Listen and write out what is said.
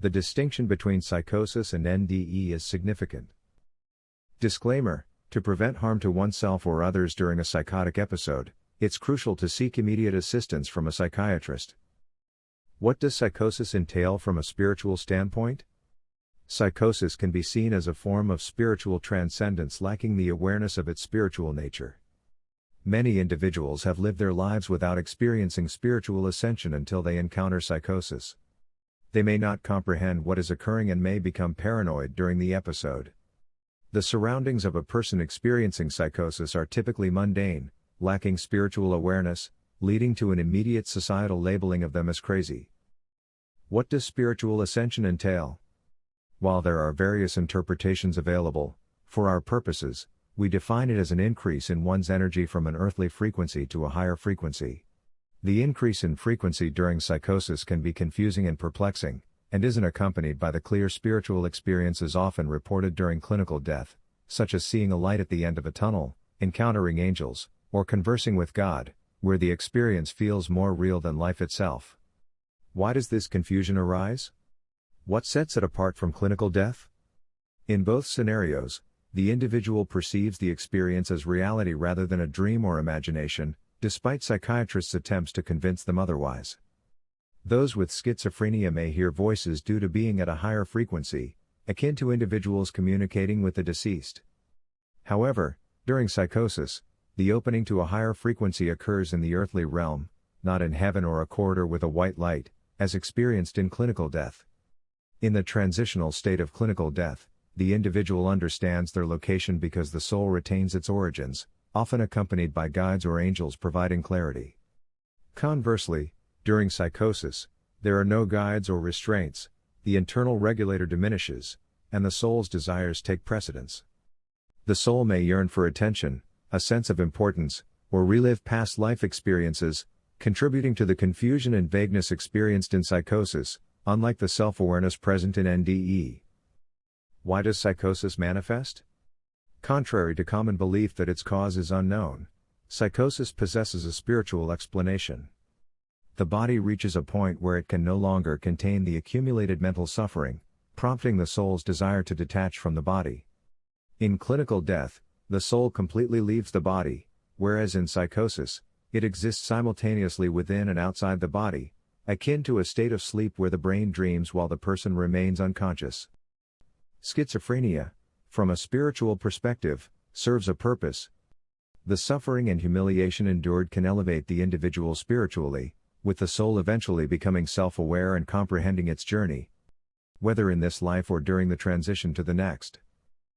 The distinction between psychosis and NDE is significant. Disclaimer: to prevent harm to oneself or others during a psychotic episode, it's crucial to seek immediate assistance from a psychiatrist. What does psychosis entail from a spiritual standpoint? Psychosis can be seen as a form of spiritual transcendence lacking the awareness of its spiritual nature. Many individuals have lived their lives without experiencing spiritual ascension until they encounter psychosis. They may not comprehend what is occurring and may become paranoid during the episode. The surroundings of a person experiencing psychosis are typically mundane, lacking spiritual awareness, leading to an immediate societal labeling of them as crazy. What does spiritual ascension entail? While there are various interpretations available, for our purposes, we define it as an increase in one's energy from an earthly frequency to a higher frequency. The increase in frequency during psychosis can be confusing and perplexing, and isn't accompanied by the clear spiritual experiences often reported during clinical death, such as seeing a light at the end of a tunnel, encountering angels, or conversing with God, where the experience feels more real than life itself. Why does this confusion arise? What sets it apart from clinical death? In both scenarios, the individual perceives the experience as reality rather than a dream or imagination, despite psychiatrists' attempts to convince them otherwise. Those with schizophrenia may hear voices due to being at a higher frequency, akin to individuals communicating with the deceased. However, during psychosis, the opening to a higher frequency occurs in the earthly realm, not in heaven or a corridor with a white light, as experienced in clinical death. In the transitional state of clinical death, the individual understands their location because the soul retains its origins, often accompanied by guides or angels providing clarity. Conversely, during psychosis, there are no guides or restraints, the internal regulator diminishes, and the soul's desires take precedence. The soul may yearn for attention, a sense of importance, or relive past life experiences, contributing to the confusion and vagueness experienced in psychosis, unlike the self-awareness present in NDE. Why does psychosis manifest? Contrary to common belief that its cause is unknown, psychosis possesses a spiritual explanation. The body reaches a point where it can no longer contain the accumulated mental suffering, prompting the soul's desire to detach from the body. In clinical death, the soul completely leaves the body, whereas in psychosis, it exists simultaneously within and outside the body, akin to a state of sleep where the brain dreams while the person remains unconscious. Schizophrenia, from a spiritual perspective, serves a purpose. The suffering and humiliation endured can elevate the individual spiritually, with the soul eventually becoming self-aware and comprehending its journey, whether in this life or during the transition to the next.